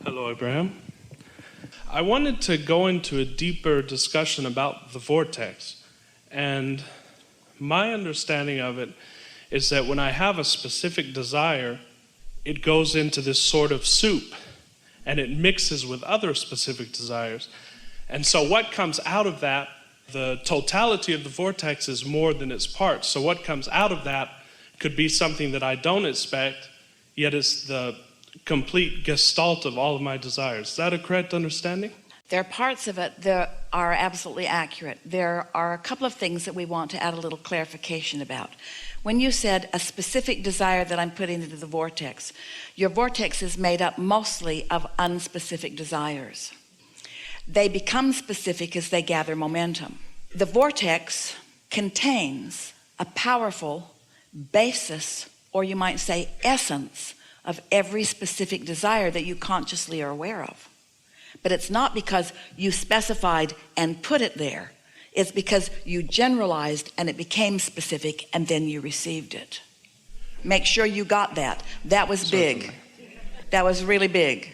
Hello, Abraham. I wanted to go into a deeper discussion about the vortex. And my understanding of it is that when I have a specific desire, it goes into this sort of soup and it mixes with other specific desires. And so what comes out of that, the totality of the vortex is more than its parts. So what comes out of that could be something that I don't expect, yet it's the complete gestalt of all of my desires. Is that a correct understanding? There are parts of it that are absolutely accurate. There are a couple of things that we want to add a little clarification about. When you said a specific desire that I'm putting into the vortex, your vortex is made up mostly of unspecific desires. They become specific as they gather momentum. The vortex contains a powerful basis, or you might say essence, of every specific desire that you consciously are aware of. But it's not because you specified and put it there. It's because you generalized and it became specific and then you received it. Make sure you got that. That was big. That was really big.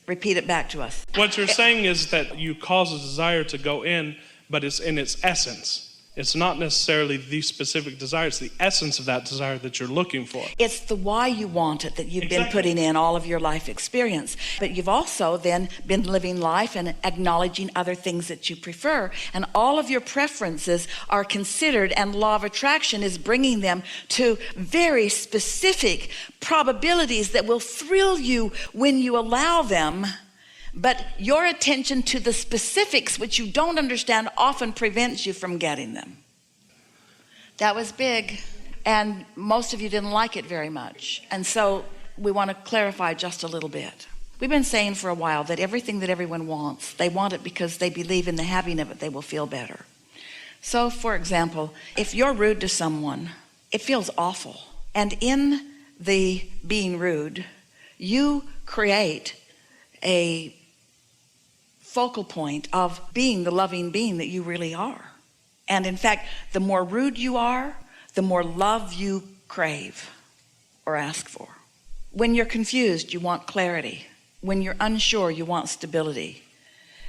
Repeat it back to us. What you're saying is that you cause a desire to go in, but it's in its essence. It's not necessarily the specific desire, it's the essence of that desire that you're looking for. It's the why you want it that you've been putting in all of your life experience. But you've also then been living life and acknowledging other things that you prefer. And all of your preferences are considered, and law of attraction is bringing them to very specific probabilities that will thrill you when you allow them. But your attention to the specifics, which you don't understand, often prevents you from getting them. That was big, and most of you didn't like it very much. And so we want to clarify just a little bit. We've been saying for a while that everything that everyone wants, they want it because they believe in the having of it, they will feel better. So, for example, if you're rude to someone, it feels awful. And in the being rude, you create a focal point of being the loving being that you really are. And in fact, the more rude you are, the more love you crave or ask for. When you're confused, you want clarity. When you're unsure, you want stability.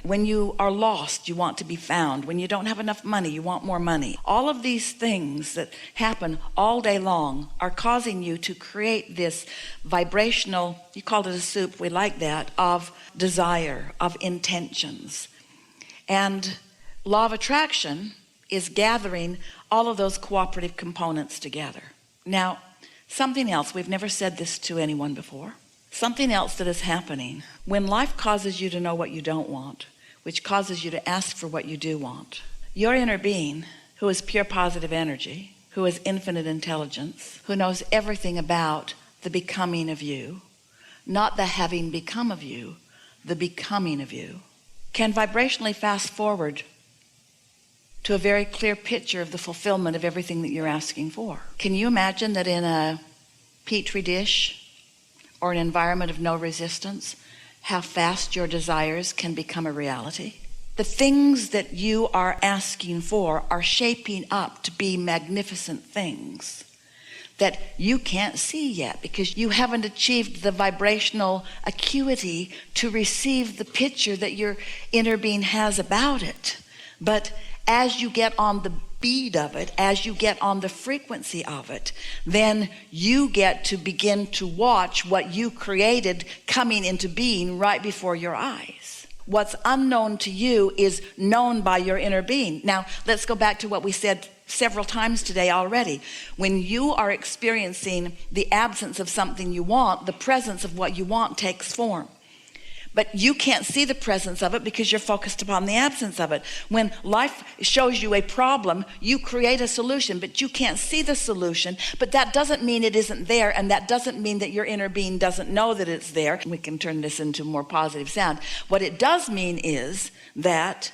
When you are lost, you want to be found. When you don't have enough money, you want more money. All of these things that happen all day long are causing you to create this vibrational, you called it a soup, we like that, of desire, of intentions. And law of attraction is gathering all of those cooperative components together. Now, something else, we've never said this to anyone before. Something else that is happening when life causes you to know what you don't want, which causes you to ask for what you do want. Your inner being, who is pure positive energy, who is infinite intelligence, who knows everything about the becoming of you, not the having become of you, the becoming of you, can vibrationally fast forward to a very clear picture of the fulfillment of everything that you're asking for. Can you imagine that in a petri dish or an environment of no resistance, how fast your desires can become a reality? The things that you are asking for are shaping up to be magnificent things that you can't see yet because you haven't achieved the vibrational acuity to receive the picture that your inner being has about it. But as you get on the beat of it, as you get on the frequency of it, then you get to begin to watch what you created coming into being right before your eyes. What's unknown to you is known by your inner being. Now, let's go back to what we said several times today already. When you are experiencing the absence of something you want, the presence of what you want takes form. But you can't see the presence of it because you're focused upon the absence of it. When life shows you a problem, you create a solution, but you can't see the solution. But that doesn't mean it isn't there, and that doesn't mean that your inner being doesn't know that it's there. We can turn this into more positive sound. What it does mean is that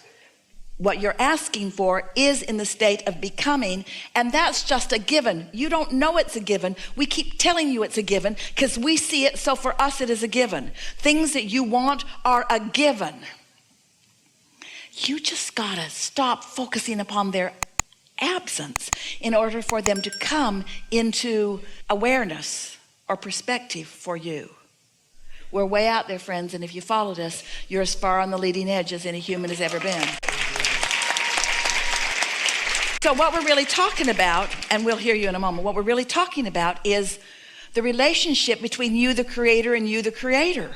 what you're asking for is in the state of becoming, and that's just a given. You don't know it's a given. We keep telling you it's a given because we see it, so for us it is a given. Things that you want are a given. You just gotta stop focusing upon their absence in order for them to come into awareness or perspective for you. We're way out there, friends, and if you followed us, you're as far on the leading edge as any human has ever been. So what we're really talking about, and we'll hear you in a moment, what we're really talking about is the relationship between you, the creator, and you, the creator.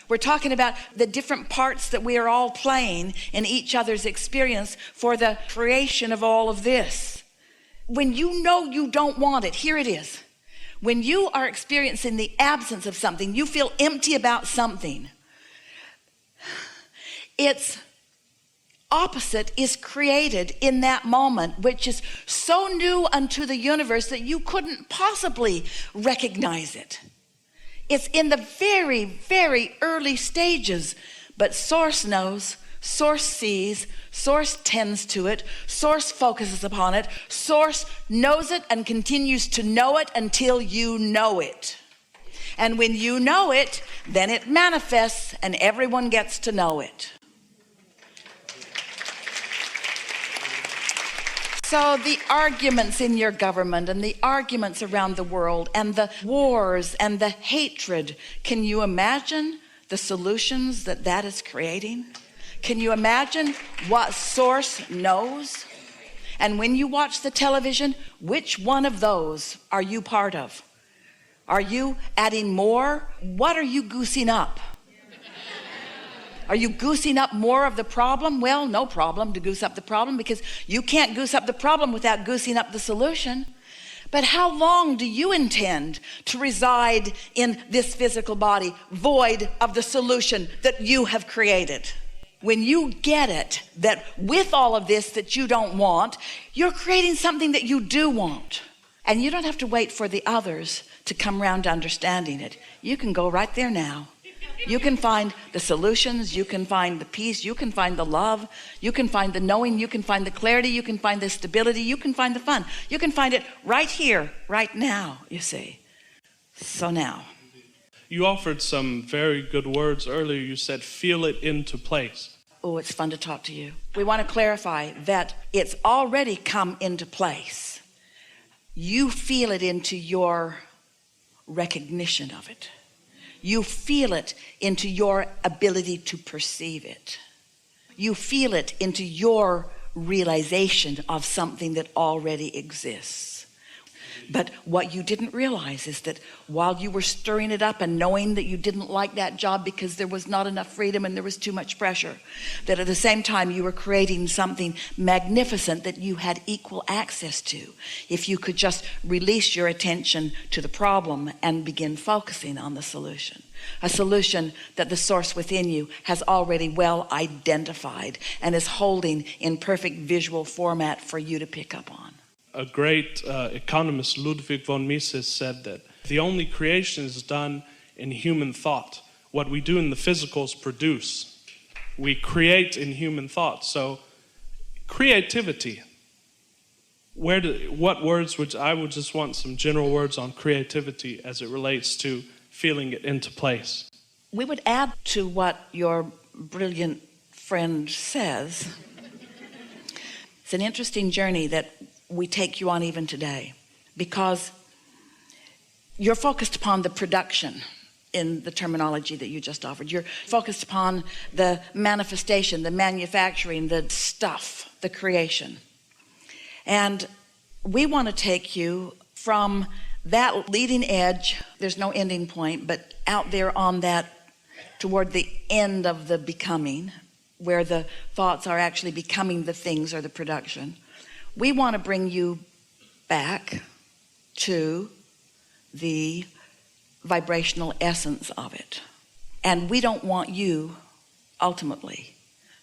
We're talking about the different parts that we are all playing in each other's experience for the creation of all of this. When you know you don't want it, here it is. When you are experiencing the absence of something, you feel empty about something, its opposite is created in that moment, which is so new unto the universe that you couldn't possibly recognize it. It's in the very, very early stages, but Source knows, Source sees, Source tends to it, Source focuses upon it, Source knows it and continues to know it until you know it. And when you know it, then it manifests and everyone gets to know it. So the arguments in your government and the arguments around the world and the wars and the hatred, can you imagine the solutions that is creating? Can you imagine what Source knows? And when you watch the television, which one of those are you part of? Are you adding more? What are you goosing up? Are you goosing up more of the problem? Well, no problem to goose up the problem, because you can't goose up the problem without goosing up the solution. But how long do you intend to reside in this physical body, void of the solution that you have created? When you get it, that with all of this that you don't want, you're creating something that you do want. And you don't have to wait for the others to come around to understanding it. You can go right there now. You can find the solutions, you can find the peace, you can find the love, you can find the knowing, you can find the clarity, you can find the stability, you can find the fun. You can find it right here, right now, you see. So now. You offered some very good words earlier. You said, feel it into place. Oh, it's fun to talk to you. We want to clarify that it's already come into place. You feel it into your recognition of it. You feel it into your ability to perceive it. You feel it into your realization of something that already exists. But what you didn't realize is that while you were stirring it up and knowing that you didn't like that job because there was not enough freedom and there was too much pressure, that at the same time you were creating something magnificent that you had equal access to if you could just release your attention to the problem and begin focusing on the solution. A solution that the Source within you has already well identified and is holding in perfect visual format for you to pick up on. A great economist, Ludwig von Mises, said that the only creation is done in human thought. What we do in the physical is produce. We create in human thought. So creativity. What words would I would just want some general words on creativity as it relates to feeling it into place. We would add to what your brilliant friend says. It's an interesting journey that we take you on even today, because you're focused upon the production in the terminology that you just offered. You're focused upon the manifestation, the manufacturing, the stuff, the creation. And we want to take you from that leading edge, there's no ending point, but out there on that toward the end of the becoming, where the thoughts are actually becoming the things or the production. We want to bring you back to the vibrational essence of it. And we don't want you, ultimately,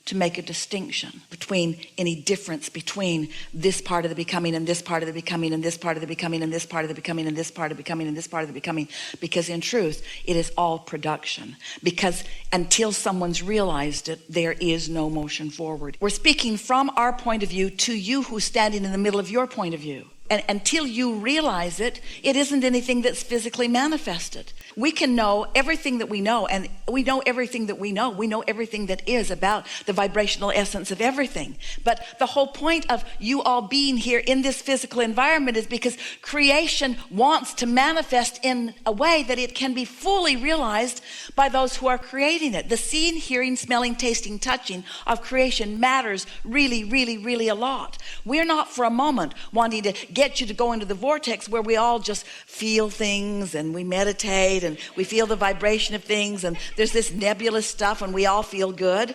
to make a distinction between any difference between this part of the becoming and this part of the becoming and this part of the becoming and this part of the becoming and this part of the becoming and this part of the becoming, because in truth, it is all production. Because until someone's realized it, there is no motion forward. We're speaking from our point of view to you who's standing in the middle of your point of view. And until you realize it, it isn't anything that's physically manifested. We can know everything that we know, and we know everything that we know. We know everything that is about the vibrational essence of everything. But the whole point of you all being here in this physical environment is because creation wants to manifest in a way that it can be fully realized by those who are creating it. The seeing, hearing, smelling, tasting, touching of creation matters really, really, really a lot. We're not for a moment wanting to get you to go into the vortex where we all just feel things and we meditate and we feel the vibration of things and there's this nebulous stuff and we all feel good.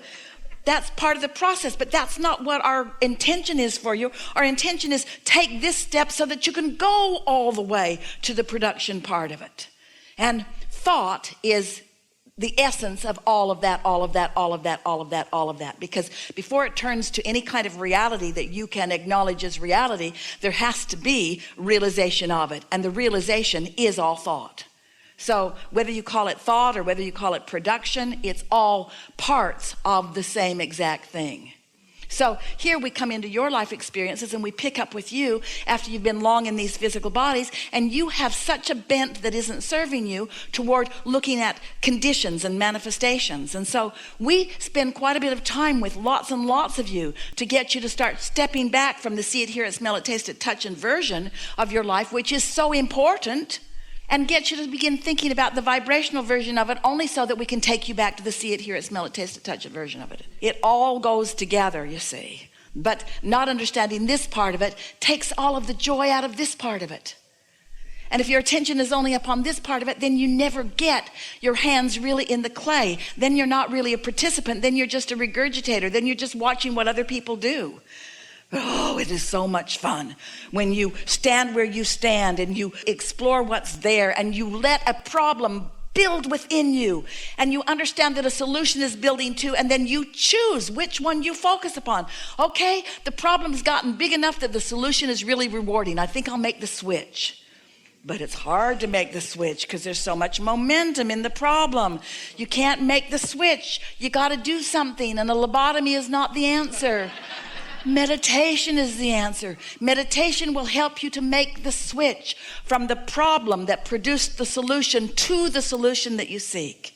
That's part of the process, but that's not what our intention is for you. Our intention is take this step so that you can go all the way to the production part of it. And thought is the essence of all of that, all of that, all of that, all of that, all of that. Because before it turns to any kind of reality that you can acknowledge as reality, there has to be realization of it. And the realization is all thought. So whether you call it thought or whether you call it production, it's all parts of the same exact thing. So here we come into your life experiences and we pick up with you after you've been long in these physical bodies, and you have such a bent that isn't serving you toward looking at conditions and manifestations. And so we spend quite a bit of time with lots and lots of you to get you to start stepping back from the see it, hear it, smell it, taste it, touch and version of your life, which is so important, and get you to begin thinking about the vibrational version of it, only so that we can take you back to the see it, hear it, smell it, taste it, touch it version of it. It all goes together, you see. But not understanding this part of it takes all of the joy out of this part of it. And if your attention is only upon this part of it, then you never get your hands really in the clay. Then you're not really a participant. Then you're just a regurgitator. Then you're just watching what other people do. Oh, it is so much fun when you stand where you stand and you explore what's there and you let a problem build within you and you understand that a solution is building too, and then you choose which one you focus upon. Okay, the problem's gotten big enough that the solution is really rewarding. I think I'll make the switch. But it's hard to make the switch because there's so much momentum in the problem. You can't make the switch. You got to do something, and a lobotomy is not the answer. Meditation is the answer. Meditation will help you to make the switch from the problem that produced the solution to the solution that you seek.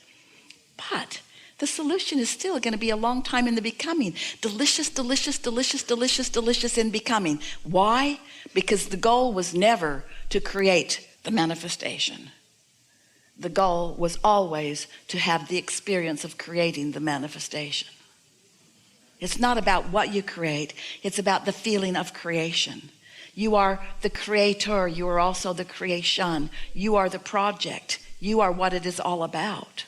But the solution is still going to be a long time in the becoming. Delicious, delicious, delicious, delicious, delicious in becoming. Why? Because the goal was never to create the manifestation. The goal was always to have the experience of creating the manifestation. It's not about what you create. It's about the feeling of creation. You are the creator. You are also the creation. You are the project. You are what it is all about.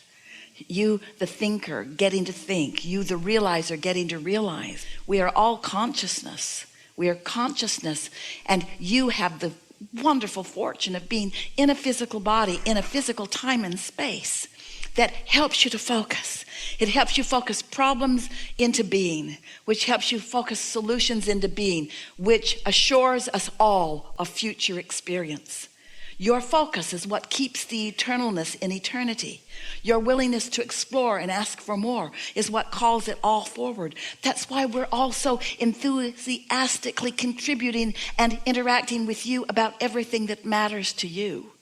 You, the thinker, getting to think. You, the realizer, getting to realize. We are all consciousness. We are consciousness. And you have the wonderful fortune of being in a physical body, in a physical time and space that helps you to focus. It helps you focus problems into being, which helps you focus solutions into being, which assures us all a future experience. Your focus is what keeps the eternalness in eternity. Your willingness to explore and ask for more is what calls it all forward. That's why we're also enthusiastically contributing and interacting with you about everything that matters to you.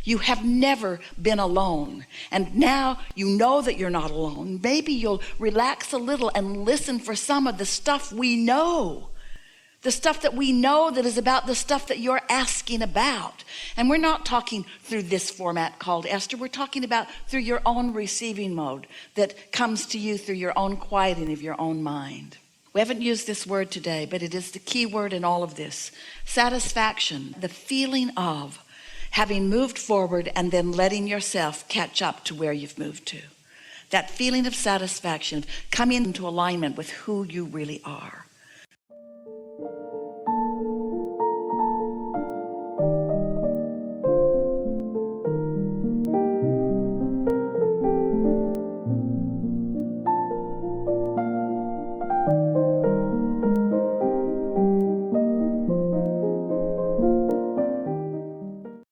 You have never been alone. And now you know that you're not alone. Maybe you'll relax a little and listen for some of the stuff we know. The stuff that we know that is about the stuff that you're asking about. And we're not talking through this format called Esther. We're talking about through your own receiving mode that comes to you through your own quieting of your own mind. We haven't used this word today, but it is the key word in all of this. Satisfaction, the feeling of having moved forward and then letting yourself catch up to where you've moved to. That feeling of satisfaction, of coming into alignment with who you really are.